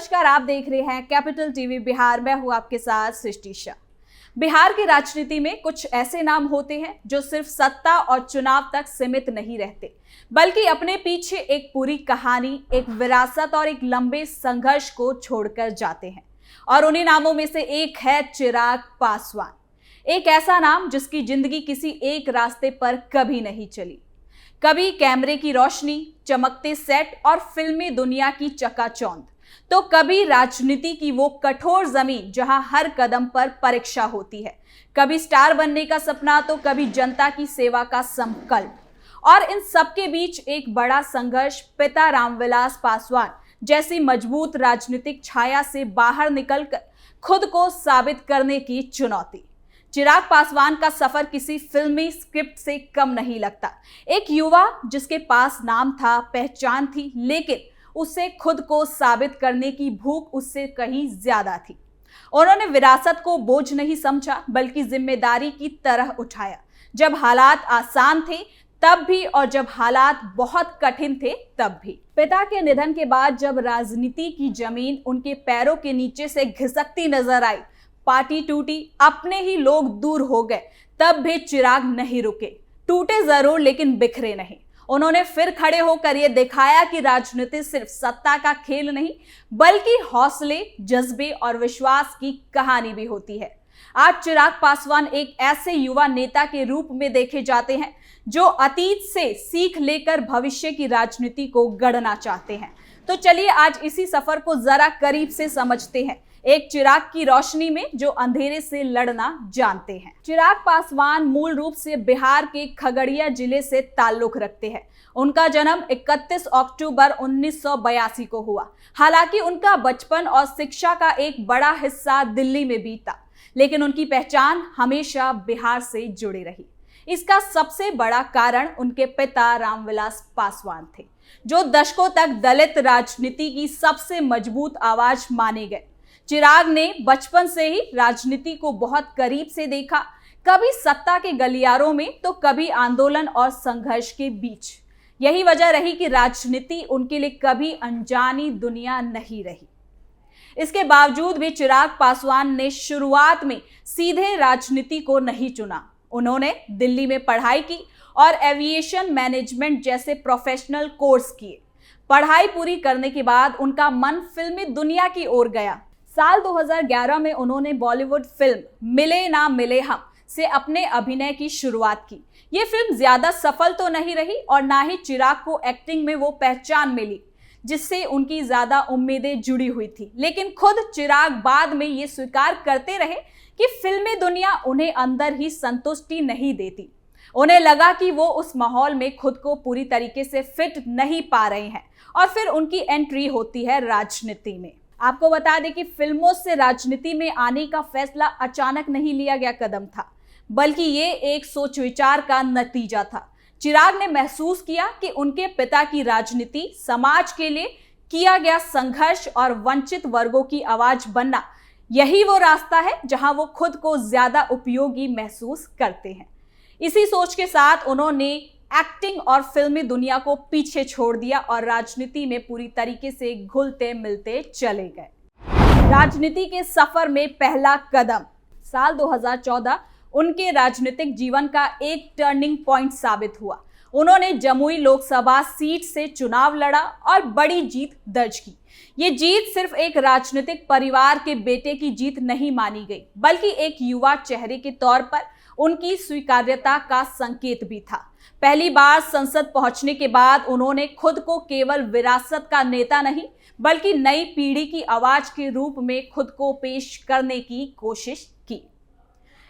नमस्कार, आप देख रहे हैं कैपिटल टीवी बिहार। मैं हूं आपके साथ सृष्टि शाह। बिहार की राजनीति में कुछ ऐसे नाम होते हैं जो सिर्फ सत्ता और चुनाव तक सीमित नहीं रहते, बल्कि अपने पीछे एक पूरी कहानी, एक विरासत और एक लंबे संघर्ष को छोड़कर जाते हैं। और उन्हीं नामों में से एक है चिराग पासवान। एक ऐसा नाम जिसकी जिंदगी किसी एक रास्ते पर कभी नहीं चली। कभी कैमरे की रोशनी, चमकते सेट और फिल्मी दुनिया की चकाचौंध, तो कभी राजनीति की वो कठोर जमीन जहां हर कदम पर परीक्षा होती है। कभी स्टार बनने का सपना, तो कभी जनता की सेवा का संकल्प। और इन सबके बीच एक बड़ा संघर्ष, पिता रामविलास पासवान जैसी मजबूत राजनीतिक छाया से बाहर निकलकर खुद को साबित करने की चुनौती। चिराग पासवान का सफर किसी फिल्मी स्क्रिप्ट से कम नहीं लगता। एक युवा जिसके पास नाम था, पहचान थी, लेकिन उसे खुद को साबित करने की भूख उससे कहीं ज्यादा थी। उन्होंने विरासत को बोझ नहीं समझा, बल्कि जिम्मेदारी की तरह उठाया। जब हालात आसान थे तब भी, और जब हालात बहुत कठिन थे तब भी। पिता के निधन के बाद जब राजनीति की जमीन उनके पैरों के नीचे से घिसकती नजर आई, पार्टी टूटी, अपने ही लोग दूर हो गए, तब भी चिराग नहीं रुके। टूटे जरूर, लेकिन बिखरे नहीं। उन्होंने फिर खड़े होकर यह दिखाया कि राजनीति सिर्फ सत्ता का खेल नहीं, बल्कि हौसले, जज्बे और विश्वास की कहानी भी होती है। आज चिराग पासवान एक ऐसे युवा नेता के रूप में देखे जाते हैं जो अतीत से सीख लेकर भविष्य की राजनीति को गढ़ना चाहते हैं। तो चलिए आज इसी सफर को जरा करीब से समझते हैं, एक चिराग की रोशनी में जो अंधेरे से लड़ना जानते हैं। चिराग पासवान मूल रूप से बिहार के खगड़िया जिले से ताल्लुक रखते हैं। उनका जन्म 31 अक्टूबर 1982 को हुआ। हालांकि उनका बचपन और शिक्षा का एक बड़ा हिस्सा दिल्ली में बीता, लेकिन उनकी पहचान हमेशा बिहार से जुड़ी रही। इसका सबसे बड़ा कारण उनके पिता रामविलास पासवान थे, जो दशकों तक दलित राजनीति की सबसे मजबूत आवाज माने गए। चिराग ने बचपन से ही राजनीति को बहुत करीब से देखा, कभी सत्ता के गलियारों में तो कभी आंदोलन और संघर्ष के बीच। यही वजह रही कि राजनीति उनके लिए कभी अनजानी दुनिया नहीं रही। इसके बावजूद भी चिराग पासवान ने शुरुआत में सीधे राजनीति को नहीं चुना। उन्होंने दिल्ली में पढ़ाई की और एविएशन मैनेजमेंट जैसे प्रोफेशनल कोर्स किए। पढ़ाई पूरी करने के बाद उनका मन फिल्मी दुनिया की ओर गया। साल 2011 में उन्होंने बॉलीवुड फिल्म मिले ना मिले हम से अपने अभिनय की शुरुआत की। ये फिल्म ज्यादा सफल तो नहीं रही और ना ही चिराग को एक्टिंग में वो पहचान मिली जिससे उनकी ज्यादा उम्मीदें जुड़ी हुई थी। लेकिन खुद चिराग बाद में ये स्वीकार करते रहे कि फिल्मी दुनिया उन्हें अंदर ही संतुष्टि नहीं देती। उन्हें लगा कि वो उस माहौल में खुद को पूरी तरीके से फिट नहीं पा रहे हैं, और फिर उनकी एंट्री होती है राजनीति में। आपको बता दें कि फिल्मों से राजनीति में आने का फैसला अचानक नहीं लिया गया कदम था, बल्कि ये एक सोच विचार का नतीजा था। चिराग ने महसूस किया कि उनके पिता की राजनीति, समाज के लिए किया गया संघर्ष और वंचित वर्गों की आवाज बनना, यही वो रास्ता है जहां वो खुद को ज्यादा उपयोगी महसूस करते हैं। इसी सोच के साथ उन्होंने एक्टिंग और फिल्मी दुनिया को पीछे छोड़ दिया और राजनीति में पूरी तरीके से घुलते मिलते चले गए। राजनीति के सफर में पहला कदम साल 2014 उनके राजनीतिक जीवन का एक टर्निंग पॉइंट साबित हुआ। उन्होंने जमुई लोकसभा सीट से चुनाव लड़ा और बड़ी जीत दर्ज की। ये जीत सिर्फ एक राजनीतिक परिवार के बेटे की जीत नहीं मानी गई, बल्कि एक युवा चेहरे के तौर पर उनकी स्वीकार्यता का संकेत भी था। पहली बार संसद पहुंचने के बाद उन्होंने खुद को केवल विरासत का नेता नहीं, बल्कि नई पीढ़ी की आवाज के रूप में खुद को पेश करने की कोशिश की।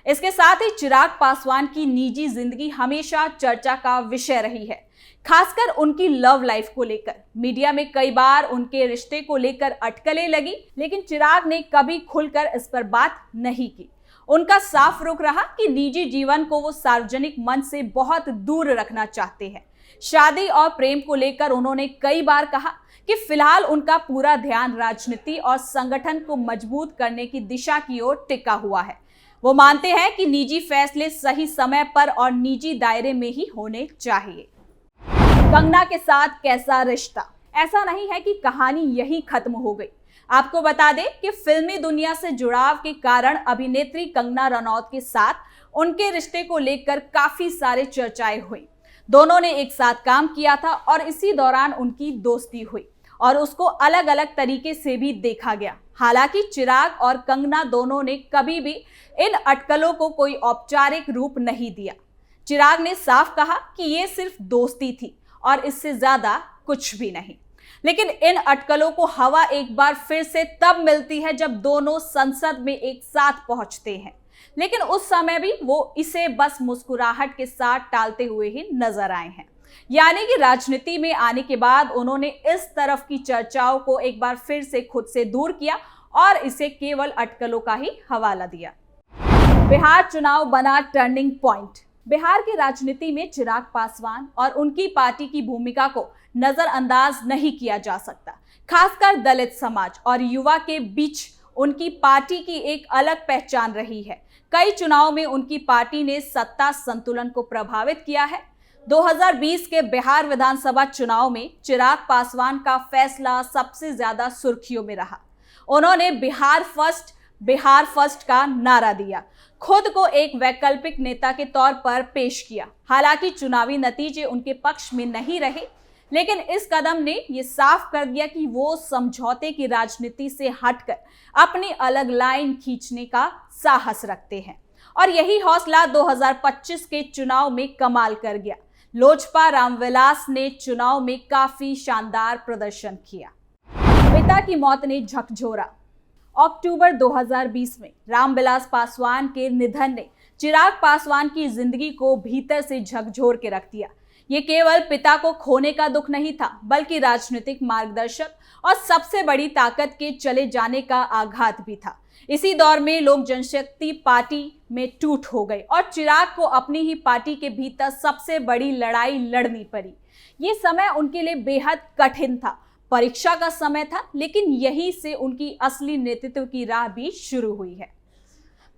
इसके साथ ही चिराग पासवान की निजी जिंदगी हमेशा चर्चा का विषय रही है, खासकर उनकी लव लाइफ को लेकर। मीडिया में कई बार उनके रिश्ते को लेकर अटकलें लगी, लेकिन चिराग ने कभी खुलकर इस पर बात नहीं की। उनका साफ रुख रहा कि निजी जीवन को वो सार्वजनिक मंच से बहुत दूर रखना चाहते हैं। शादी और प्रेम को लेकर उन्होंने कई बार कहा कि फिलहाल उनका पूरा ध्यान राजनीति और संगठन को मजबूत करने की दिशा की ओर टिका हुआ है। वो मानते हैं कि निजी फैसले सही समय पर और निजी दायरे में ही होने चाहिए। कंगना के साथ कैसा रिश्ता? ऐसा नहीं है कि कहानी यही खत्म हो गई। आपको बता दें कि फिल्मी दुनिया से जुड़ाव के कारण अभिनेत्री कंगना रनौत के साथ उनके रिश्ते को लेकर काफी सारे चर्चाएं हुई। दोनों ने एक साथ काम किया था और इसी दौरान उनकी दोस्ती हुई और उसको अलग अलग तरीके से भी देखा गया। हालांकि चिराग और कंगना दोनों ने कभी भी इन अटकलों को कोई औपचारिक रूप नहीं दिया। चिराग ने साफ कहा कि ये सिर्फ दोस्ती थी और इससे ज्यादा कुछ भी नहीं। लेकिन इन अटकलों को हवा एक बार फिर से तब मिलती है जब दोनों संसद में एक साथ पहुंचते हैं, लेकिन उस समय भी वो इसे बस मुस्कुराहट के साथ टालते हुए ही नजर आए हैं। यानी कि राजनीति में आने के बाद उन्होंने इस तरफ की चर्चाओं को एक बार फिर से खुद से दूर किया और इसे केवल अटकलों का ही हवाला दिया। बिहार चुनाव बना टर्निंग पॉइंट। बिहार की राजनीति में चिराग पासवान और उनकी पार्टी की भूमिका को नजरअंदाज नहीं किया जा सकता। खासकर दलित समाज और युवा के बीच उनकी पार्टी की एक अलग पहचान रही है। कई चुनाव में उनकी पार्टी ने सत्ता संतुलन को प्रभावित किया है। 2020 के बिहार विधानसभा चुनाव में चिराग पासवान का फैसला सबसे ज्यादा सुर्खियों में रहा। उन्होंने बिहार फर्स्ट का नारा दिया, खुद को एक वैकल्पिक नेता के तौर पर पेश किया। हालांकि चुनावी नतीजे उनके पक्ष में नहीं रहे, लेकिन इस कदम ने यह साफ कर दिया कि वो समझौते की राजनीति से हटकर अपनी अलग लाइन खींचने का साहस रखते हैं और यही हौसला 2025 के चुनाव में कमाल कर गया। लोजपा रामविलास ने चुनाव में काफी शानदार प्रदर्शन किया। पिता की मौत ने झकझोरा। अक्टूबर 2020 में रामविलास पासवान के निधन ने चिराग पासवान की जिंदगी को भीतर से झकझोर के रख दिया। ये केवल पिता को खोने का दुख नहीं था, बल्कि राजनीतिक मार्गदर्शक और सबसे बड़ी ताकत के चले जाने का आघात भी था। इसी दौर में लोक जनशक्ति पार्टी में टूट हो गई और चिराग को अपनी ही पार्टी के भीतर सबसे बड़ी लड़ाई लड़नी पड़ी। ये समय उनके लिए बेहद कठिन था, परीक्षा का समय था, लेकिन यहीं से उनकी असली नेतृत्व की राह भी शुरू हुई है।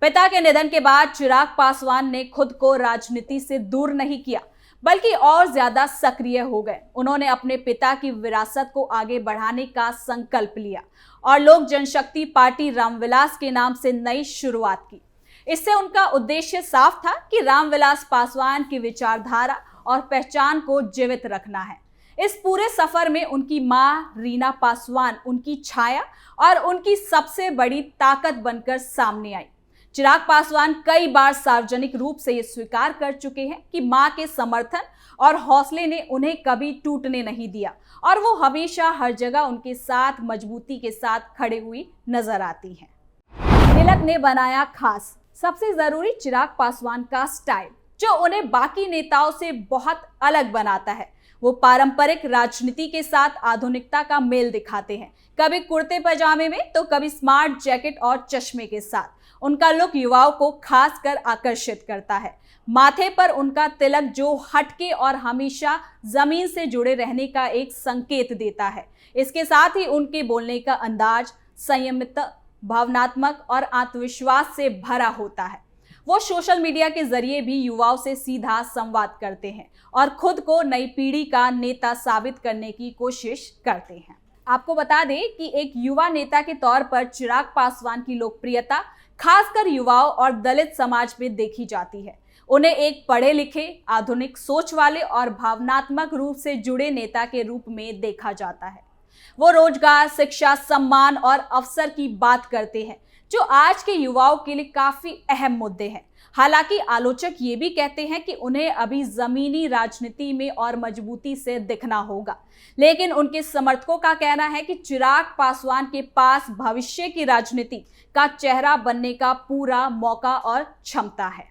पिता के निधन के बाद चिराग पासवान ने खुद को राजनीति से दूर नहीं किया, बल्कि और ज्यादा सक्रिय हो गए। उन्होंने अपने पिता की विरासत को आगे बढ़ाने का संकल्प लिया और लोक जनशक्ति पार्टी रामविलास के नाम से नई शुरुआत की। इससे उनका उद्देश्य साफ था कि रामविलास पासवान की विचारधारा और पहचान को जीवित रखना है। इस पूरे सफर में उनकी मां रीना पासवान उनकी छाया और उनकी सबसे बड़ी ताकत बनकर सामने आई। चिराग पासवान कई बार सार्वजनिक रूप से ये स्वीकार कर चुके हैं कि मां के समर्थन और हौसले ने उन्हें कभी टूटने नहीं दिया और वो हमेशा हर जगह उनके साथ मजबूती के साथ खड़े हुई नजर आती हैं। तिलक ने बनाया खास। सबसे जरूरी चिराग पासवान का स्टाइल, जो उन्हें बाकी नेताओं से बहुत अलग बनाता है। वो पारंपरिक राजनीति के साथ आधुनिकता का मेल दिखाते हैं, कभी कुर्ते पजामे में तो कभी स्मार्ट जैकेट और चश्मे के साथ। उनका लुक युवाओं को खासकर आकर्षित करता है। माथे पर उनका तिलक जो हटके और हमेशा जमीन से जुड़े रहने का एक संकेत देता है। इसके साथ ही उनके बोलने का अंदाज संयमित, भावनात्मक और आत्मविश्वास से भरा होता है। वो सोशल मीडिया के जरिए भी युवाओं से सीधा संवाद करते हैं और खुद को नई पीढ़ी का नेता साबित करने की कोशिश करते हैं। आपको बता दें कि एक युवा नेता के तौर पर चिराग पासवान की लोकप्रियता खासकर युवाओं और दलित समाज में देखी जाती है। उन्हें एक पढ़े लिखे, आधुनिक सोच वाले और भावनात्मक रूप से जुड़े नेता के रूप में देखा जाता है। वो रोजगार, शिक्षा, सम्मान और अवसर की बात करते हैं, जो आज के युवाओं के लिए काफी अहम मुद्दे हैं। हालांकि आलोचक ये भी कहते हैं कि उन्हें अभी जमीनी राजनीति में और मजबूती से दिखना होगा, लेकिन उनके समर्थकों का कहना है कि चिराग पासवान के पास भविष्य की राजनीति का चेहरा बनने का पूरा मौका और क्षमता है।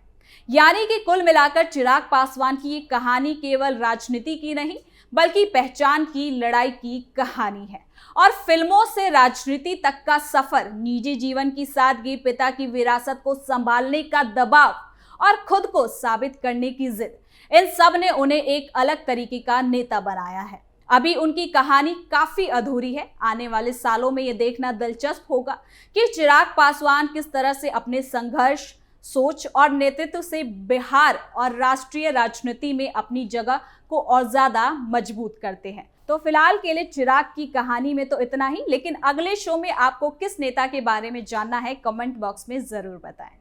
यानी कि कुल मिलाकर चिराग पासवान की ये कहानी केवल राजनीति की नहीं, बल्कि पहचान की लड़ाई की कहानी है। और फिल्मों से राजनीति तक का सफर, निजी जीवन की सादगी, पिता की विरासत को संभालने का दबाव और खुद को साबित करने की जिद, इन सब ने उन्हें एक अलग तरीके का नेता बनाया है। अभी उनकी कहानी काफी अधूरी है। आने वाले सालों में यह देखना दिलचस्प होगा कि चिराग पासवान किस तरह से अपने संघर्ष, सोच और नेतृत्व से बिहार और राष्ट्रीय राजनीति में अपनी जगह को और ज्यादा मजबूत करते हैं। तो फिलहाल के लिए चिराग की कहानी में तो इतना ही, लेकिन अगले शो में आपको किस नेता के बारे में जानना है कमेंट बॉक्स में जरूर बताएं।